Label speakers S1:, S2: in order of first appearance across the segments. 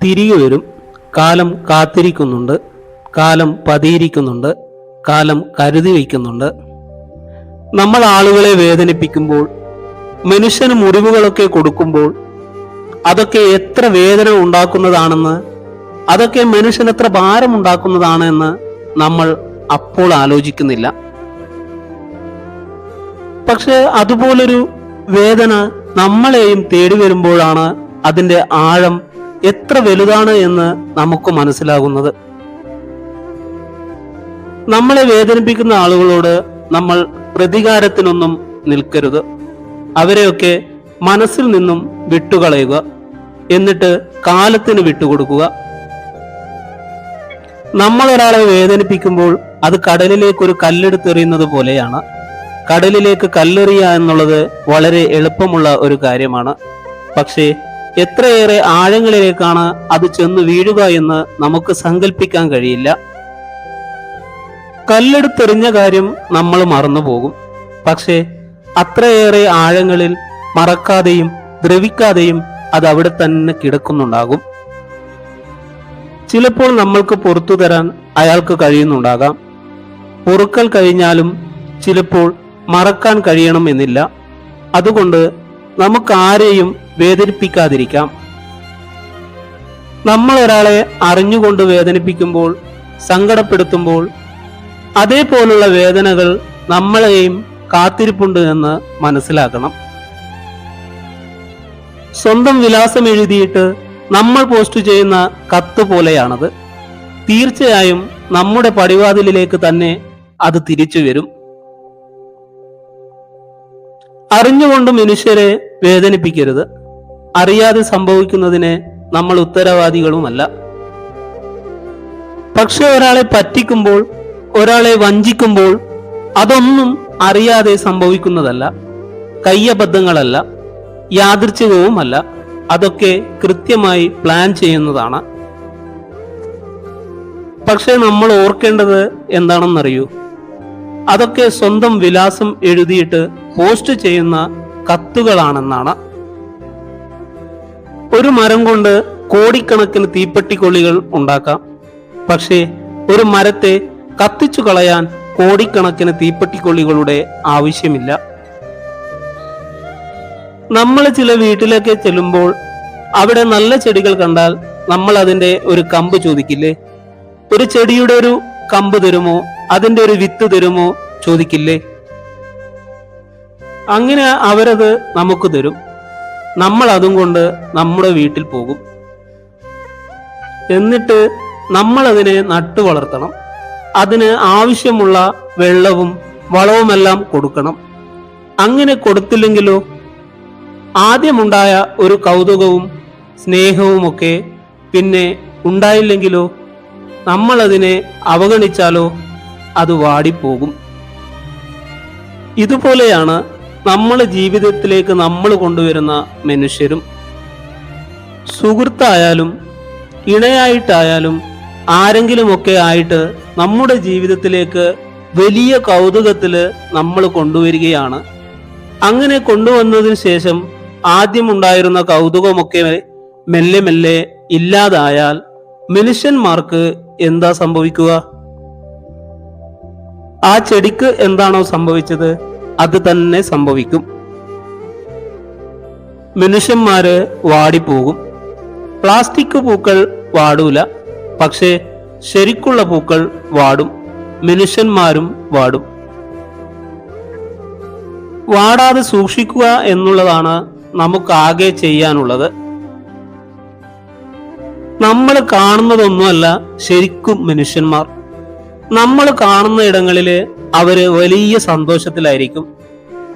S1: തിരികെ വരും. കാലം കാത്തിരിക്കുന്നുണ്ട്, കാലം പതിയിരിക്കുന്നുണ്ട്, കാലം കരുതി വയ്ക്കുന്നുണ്ട്. നമ്മൾ ആളുകളെ വേദനിപ്പിക്കുമ്പോൾ, മനുഷ്യന് മുറിവുകളൊക്കെ കൊടുക്കുമ്പോൾ അതൊക്കെ എത്ര വേദന ഉണ്ടാക്കുന്നതാണെന്ന്, അതൊക്കെ മനുഷ്യന് എത്ര ഭാരം ഉണ്ടാക്കുന്നതാണെന്ന് നമ്മൾ അപ്പോൾ ആലോചിക്കുന്നില്ല. പക്ഷെ അതുപോലൊരു വേദന നമ്മളെയും തേടി വരുമ്പോഴാണ് അതിന്റെ ആഴം എത്ര വലുതാണ് എന്ന് നമുക്ക് മനസ്സിലാകുന്നത്. നമ്മളെ വേദനിപ്പിക്കുന്ന ആളുകളോട് നമ്മൾ പ്രതികാരത്തിനൊന്നും നിൽക്കരുത്. അവരെയൊക്കെ മനസ്സിൽ നിന്നും വിട്ടുകളയുക, എന്നിട്ട് കാലത്തിന് വിട്ടുകൊടുക്കുക. നമ്മൾ ഒരാളെ വേദനിപ്പിക്കുമ്പോൾ അത് കടലിലേക്ക് ഒരു കല്ലെടുത്തെറിയുന്നത് പോലെയാണ്. കടലിലേക്ക് കല്ലെറിയുക എന്നുള്ളത് വളരെ എളുപ്പമുള്ള ഒരു കാര്യമാണ്. പക്ഷേ എത്രയേറെ ആഴങ്ങളിലേക്കാണ് അത് ചെന്ന് വീഴുക എന്ന് നമുക്ക് സങ്കല്പിക്കാൻ കഴിയില്ല. കല്ലെടുത്തെറിഞ്ഞ കാര്യം നമ്മൾ മറന്നുപോകും. പക്ഷേ അത്രയേറെ ആഴങ്ങളിൽ മറക്കാതെയും ദ്രവിക്കാതെയും അത് അവിടെ തന്നെ കിടക്കുന്നുണ്ടാകും. ചിലപ്പോൾ നമ്മൾക്ക് പുറത്തു തരാൻ അയാൾക്ക് കഴിയുന്നുണ്ടാകാം. പൊറുക്കൽ കഴിഞ്ഞാലും ചിലപ്പോൾ മറക്കാൻ കഴിയണം എന്നില്ല. അതുകൊണ്ട് നമുക്ക് ആരെയും വേദനിപ്പിക്കാതിരിക്കാം. നമ്മൾ ഒരാളെ അറിഞ്ഞുകൊണ്ട് വേദനിപ്പിക്കുമ്പോൾ, സങ്കടപ്പെടുത്തുമ്പോൾ അതേപോലുള്ള വേദനകൾ നമ്മളെയും കാത്തിരിപ്പുണ്ട് എന്ന് മനസ്സിലാക്കണം. സ്വന്തം വിലാസം എഴുതിയിട്ട് നമ്മൾ പോസ്റ്റ് ചെയ്യുന്ന കത്ത് പോലെയാണത്. തീർച്ചയായും നമ്മുടെ പടിവാതിലിലേക്ക് തന്നെ അത് തിരിച്ചു വരും. അറിഞ്ഞുകൊണ്ട് മനുഷ്യരെ വേദനിപ്പിക്കരുത്. അറിയാതെ സംഭവിക്കുന്നതിന് നമ്മൾ ഉത്തരവാദികളുമല്ല. പക്ഷെ ഒരാളെ പറ്റിക്കുമ്പോൾ, ഒരാളെ വഞ്ചിക്കുമ്പോൾ അതൊന്നും അറിയാതെ സംഭവിക്കുന്നതല്ല, കയ്യബദ്ധങ്ങളല്ല, യാദൃച്ഛികവുമല്ല. അതൊക്കെ കൃത്യമായി പ്ലാൻ ചെയ്യുന്നതാണ്. പക്ഷെ നമ്മൾ ഓർക്കേണ്ടത് എന്താണെന്നറിയൂ? അതൊക്കെ സ്വന്തം വിലാസം എഴുതിയിട്ട് പോസ്റ്റ് ചെയ്യുന്ന കത്തുകളാണെന്നാണ്. ഒരു മരം കൊണ്ട് കോടിക്കണക്കിന് തീപ്പെട്ടിക്കൊള്ളികൾ ഉണ്ടാക്കാം. പക്ഷേ ഒരു മരത്തെ കത്തിച്ചു കളയാൻ കോടിക്കണക്കിന് തീപ്പെട്ടിക്കൊള്ളികളുടെ ആവശ്യമില്ല. നമ്മൾ ചില വീട്ടിലൊക്കെ ചെല്ലുമ്പോൾ അവിടെ നല്ല ചെടികൾ കണ്ടാൽ നമ്മൾ അതിന്റെ ഒരു കമ്പ് ചോദിക്കില്ലേ? ഒരു ചെടിയുടെ ഒരു കമ്പ് തരുമോ, അതിന്റെ ഒരു വിത്ത് തരുമോ ചോദിക്കില്ലേ? അങ്ങനെ അവരത് നമുക്ക് തരും. നമ്മൾ അതും കൊണ്ട് നമ്മുടെ വീട്ടിൽ പോകും. എന്നിട്ട് നമ്മൾ അതിനെ നട്ടു വളർത്തണം. അതിന് ആവശ്യമുള്ള വെള്ളവും വളവുമെല്ലാം കൊടുക്കണം. അങ്ങനെ കൊടുത്തില്ലെങ്കിലോ? ആദ്യമുണ്ടായ ഒരു കൗതുകവും സ്നേഹവുമൊക്കെ പിന്നെ ഉണ്ടായില്ലെങ്കിലോ? നമ്മൾ അതിനെ അവഗണിച്ചാലോ അത് വാടിപ്പോകും. ഇതുപോലെയാണ് നമ്മുടെ ജീവിതത്തിലേക്ക് നമ്മൾ കൊണ്ടുവരുന്ന മനുഷ്യരും. സുഹൃത്തായാലും ഇണയായിട്ടായാലും ആരെങ്കിലുമൊക്കെ ആയിട്ട് നമ്മുടെ ജീവിതത്തിലേക്ക് വലിയ കൗതുകത്തില് നമ്മൾ കൊണ്ടുവരികയാണ്. അങ്ങനെ കൊണ്ടുവന്നതിന് ശേഷം ആദ്യമുണ്ടായിരുന്ന കൗതുകമൊക്കെ മെല്ലെ മെല്ലെ ഇല്ലാതായാൽ മനുഷ്യന്മാർക്ക് എന്താ സംഭവിക്കുക? ആ ചെടിക്ക് എന്താണോ സംഭവിച്ചത് അത് തന്നെ സംഭവിക്കും. മനുഷ്യന്മാര് വാടിപ്പോകും. പ്ലാസ്റ്റിക് പൂക്കൾ വാടൂല, പക്ഷേ ശരിക്കുള്ള പൂക്കൾ വാടും. മനുഷ്യന്മാരും വാടും. വാടാതെ സൂക്ഷിക്കുക എന്നുള്ളതാണ് നമുക്കാകെ ചെയ്യാനുള്ളത്. നമ്മൾ കാണുന്നതൊന്നുമല്ല ശരിക്കും മനുഷ്യന്മാർ. നമ്മൾ കാണുന്ന ഇടങ്ങളില് അവര് വലിയ സന്തോഷത്തിലായിരിക്കും.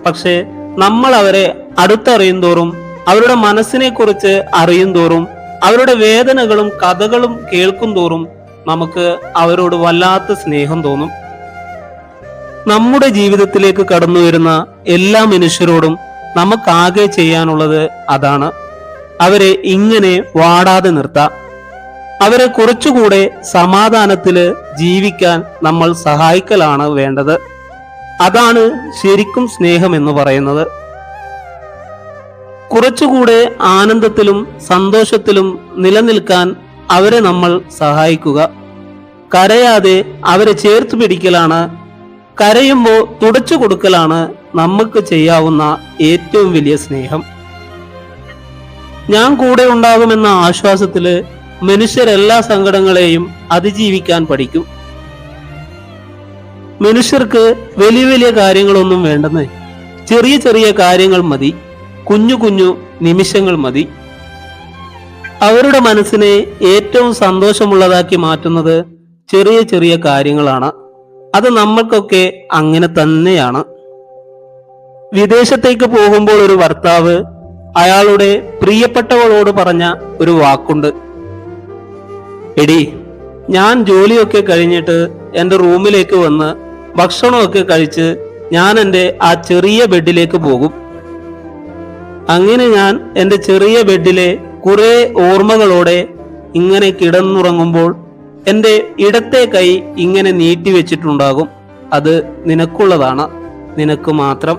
S1: പക്ഷെ നമ്മൾ അവരെ അടുത്തറിയും തോറും, അവരുടെ മനസ്സിനെ കുറിച്ച് അറിയും തോറും, അവരുടെ വേദനകളും കഥകളും കേൾക്കും തോറും നമുക്ക് അവരോട് വല്ലാത്ത സ്നേഹം തോന്നും. നമ്മുടെ ജീവിതത്തിലേക്ക് കടന്നു വരുന്ന എല്ലാ മനുഷ്യരോടും നമുക്കാകെ ചെയ്യാനുള്ളത് അതാണ്. അവരെ ഇങ്ങനെ വാടാതെ നിർത്താം. അവരെ കുറച്ചുകൂടെ സമാധാനത്തില് ജീവിക്കാൻ നമ്മൾ സഹായിക്കലാണ് വേണ്ടത്. അതാണ് ശരിക്കും സ്നേഹം എന്ന് പറയുന്നത്. കുറച്ചുകൂടെ ആനന്ദത്തിലും സന്തോഷത്തിലും നിലനിൽക്കാൻ അവരെ നമ്മൾ സഹായിക്കുക. കരയാതെ അവരെ ചേർത്ത് പിടിക്കലാണ്, കരയുമ്പോൾ തുടച്ചു കൊടുക്കലാണ് നമുക്ക് ചെയ്യാവുന്ന ഏറ്റവും വലിയ സ്നേഹം. ഞാൻ കൂടെ ഉണ്ടാകുമെന്ന ആശ്വാസത്തില് മനുഷ്യരെല്ലാ സങ്കടങ്ങളെയും അതിജീവിക്കാൻ പഠിക്കും. മനുഷ്യർക്ക് വലിയ വലിയ കാര്യങ്ങളൊന്നും വേണ്ടെന്ന്, ചെറിയ ചെറിയ കാര്യങ്ങൾ മതി, കുഞ്ഞു കുഞ്ഞു നിമിഷങ്ങൾ മതി. അവരുടെ മനസ്സിനെ ഏറ്റവും സന്തോഷമുള്ളതാക്കി മാറ്റുന്നത് ചെറിയ ചെറിയ കാര്യങ്ങളാണ്. അത് നമ്മൾക്കൊക്കെ അങ്ങനെ തന്നെയാണ്. വിദേശത്തേക്ക് പോകുമ്പോൾ ഒരു ഭർത്താവ് അയാളുടെ പ്രിയപ്പെട്ടവളോട് പറഞ്ഞ ഒരു വാക്കുണ്ട്: എടി, ഞാൻ ജോലിയൊക്കെ കഴിഞ്ഞിട്ട് എൻ്റെ റൂമിലേക്ക് വന്ന് ഭക്ഷണമൊക്കെ കഴിച്ച് ഞാൻ എൻ്റെ ആ ചെറിയ ബെഡിലേക്ക് പോകും. അങ്ങനെ ഞാൻ എൻ്റെ ചെറിയ ബെഡിലെ കുറെ ഓർമ്മകളോടെ ഇങ്ങനെ കിടന്നുറങ്ങുമ്പോൾ എൻ്റെ ഇടത്തെ കൈ ഇങ്ങനെ നീട്ടി വെച്ചിട്ടുണ്ടാകും. അത് നിനക്കുള്ളതാണ്, നിനക്ക് മാത്രം.